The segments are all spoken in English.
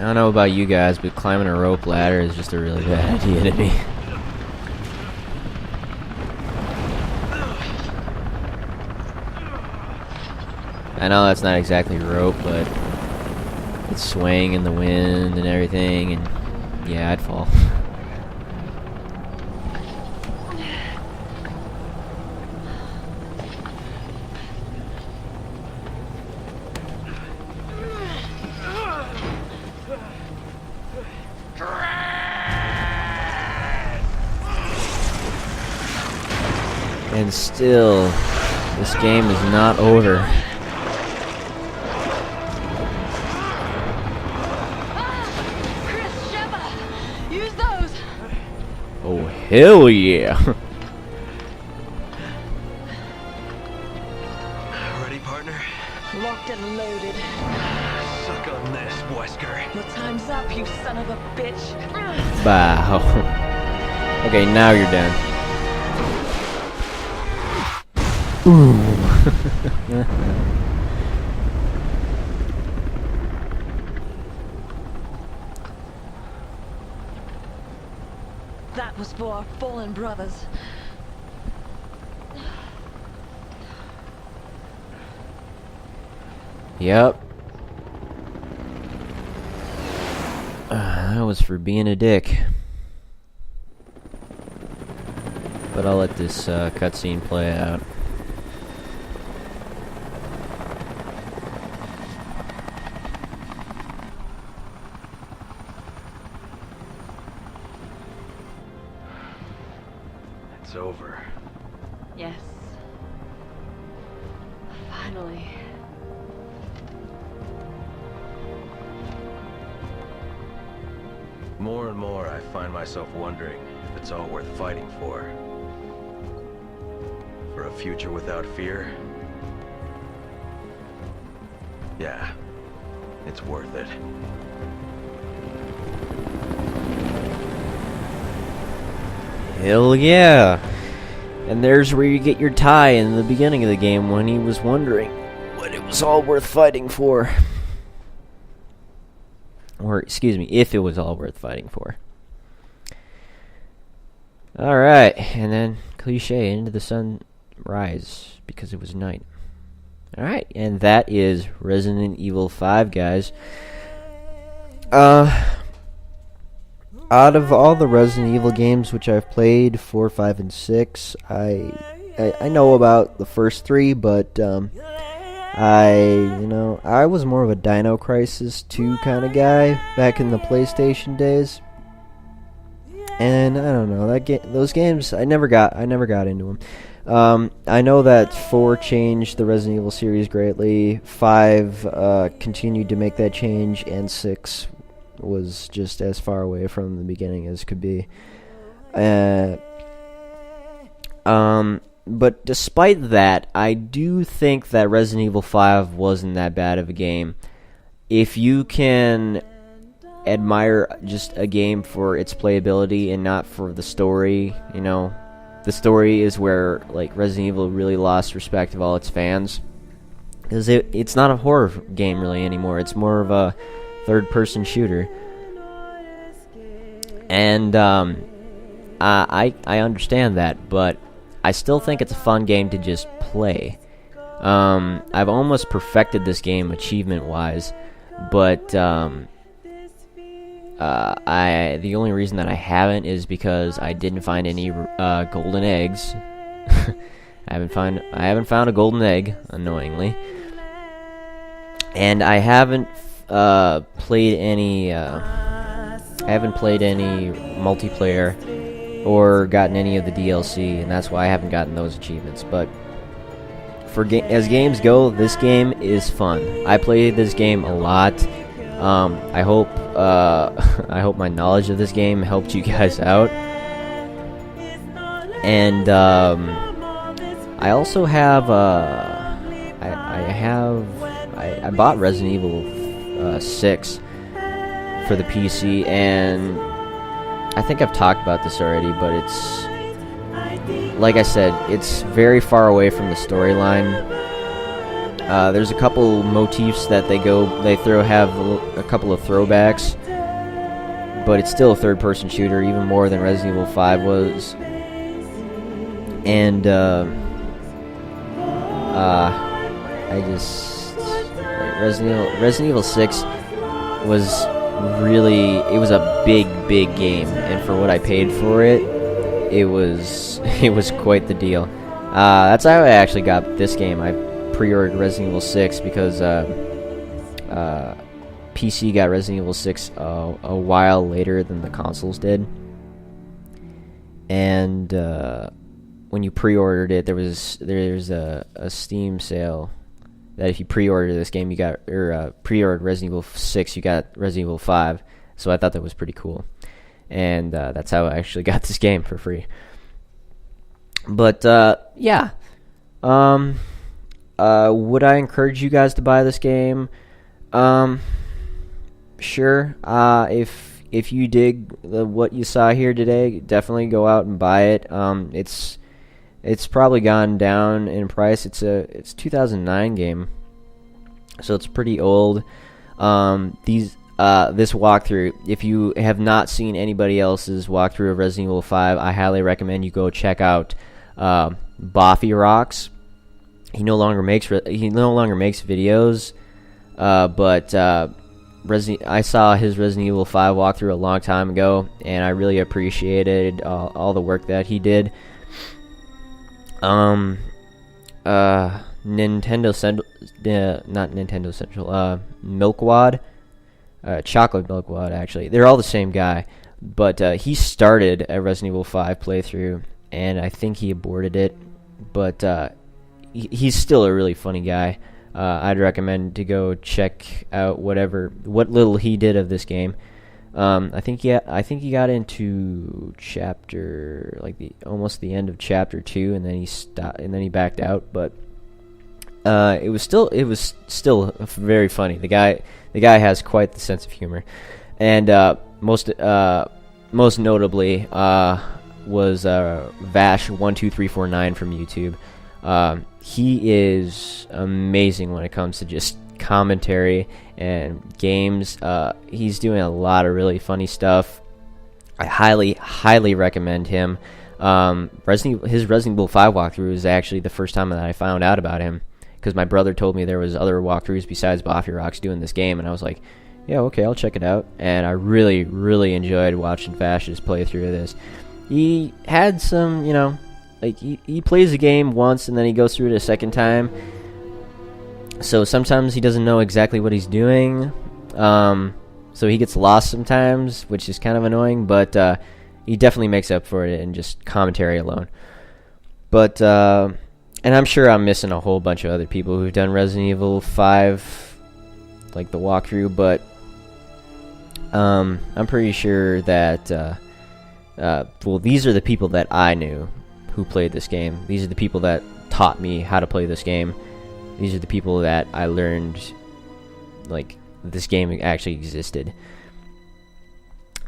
don't know about you guys, but climbing a rope ladder is just a really bad idea to me. I know that's not exactly rope, but it's swaying in the wind and everything, and yeah, I'd fall. And still, this game is not over. Oh, hell yeah. Ready, partner? Locked and loaded. Suck on this, Wesker. Your time's up, you son of a bitch. Wow. Okay, now you're done. Ooh. That was for our fallen brothers. Yep. That was for being a dick. But I'll let this cutscene play out. It's over. Yes. Finally. More and more, I find myself wondering if it's all worth fighting for. For a future without fear? Yeah, it's worth it. Hell yeah! And there's where you get your tie in the beginning of the game when he was wondering what it was all worth fighting for. Or, excuse me, if it was all worth fighting for. Alright, and then cliche, into the sunrise because it was night. Alright, and that is Resident Evil 5, guys. Out of all the Resident Evil games which I've played, 4, 5, and 6, I know about the first 3, but I was more of a Dino Crisis 2 kind of guy back in the PlayStation days. And I don't know, those games I never got into them. I know that 4 changed the Resident Evil series greatly. 5 continued to make that change, and 6 was just as far away from the beginning as could be. But despite that, I do think that Resident Evil 5 wasn't that bad of a game. If you can admire just a game for its playability and not for the story, the story is where Resident Evil really lost respect of all its fans, because it's not a horror game really anymore. It's more of a third-person shooter, and I understand that, but I still think it's a fun game to just play. I've almost perfected this game achievement-wise, but the only reason that I haven't is because I didn't find any golden eggs. I haven't found a golden egg, annoyingly, and I haven't played any multiplayer or gotten any of the DLC, and that's why I haven't gotten those achievements. But as games go, this game is fun. I play this game a lot. I hope my knowledge of this game helped you guys out. And I also have I bought Resident Evil 6 for the PC, and I think I've talked about this already, but it's, like I said, it's very far away from the storyline. There's a couple motifs that they have a couple of throwbacks, but it's still a third-person shooter, even more than Resident Evil 5 was. And I just like Resident Evil 6 was a big game, and for what I paid for it, it was quite the deal. That's how I actually got this game. I pre-ordered Resident Evil 6 because PC got Resident Evil 6 a while later than the consoles did, and when you pre-ordered it, there's a Steam sale that if you pre-order this game, you got pre-ordered Resident Evil 6, you got Resident Evil 5. So I thought that was pretty cool, and that's how I actually got this game for free. But yeah, would I encourage you guys to buy this game? Sure. If you dig what you saw here today, definitely go out and buy it. It's probably gone down in price. It's a 2009 game, so it's pretty old. This walkthrough, if you have not seen anybody else's walkthrough of Resident Evil 5, I highly recommend you go check out Boffy Rocks. He no longer makes videos, but I saw his Resident Evil 5 walkthrough a long time ago, and I really appreciated all the work that he did. Nintendo Central, not Nintendo Central, Milkwad, Chocolate Milkwad, actually. They're all the same guy, but he started a Resident Evil 5 playthrough, and I think he aborted it, but he's still a really funny guy. I'd recommend to go check out what little he did of this game. I think he got into chapter almost the end of chapter 2, and then he stopped, and then he backed out. But it was still very funny. The guy has quite the sense of humor, and most notably was Vash12349 from YouTube. He is amazing when it comes to just commentary and games. He's doing a lot of really funny stuff. I highly recommend him. His Resident Evil 5 walkthrough is actually the first time that I found out about him, because my brother told me there was other walkthroughs besides Boffy Rocks doing this game, and I was like, yeah, okay, I'll check it out. And I really enjoyed watching Vash's playthrough of this. He had some, he plays the game once and then he goes through it a second time. So sometimes he doesn't know exactly what he's doing. So he gets lost sometimes, which is kind of annoying, but he definitely makes up for it in just commentary alone. But, and I'm sure I'm missing a whole bunch of other people who've done Resident Evil 5, like the walkthrough, but I'm pretty sure that, these are the people that I knew who played this game. These are the people that taught me how to play this game. These are the people that I learned, this game actually existed.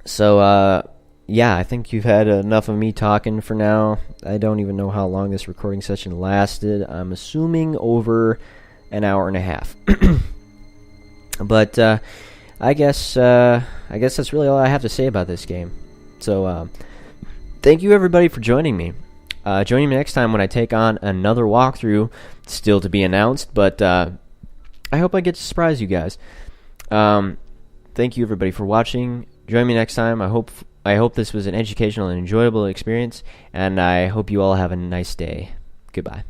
So, yeah, I think you've had enough of me talking for now. I don't even know how long this recording session lasted. I'm assuming over an hour and a half. But, I guess that's really all I have to say about this game. So, thank you everybody for joining me. Join me next time when I take on another walkthrough, still to be announced, but I hope I get to surprise you guys. Thank you everybody for watching. Join me next time. I hope this was an educational and enjoyable experience, and I hope you all have a nice day. Goodbye.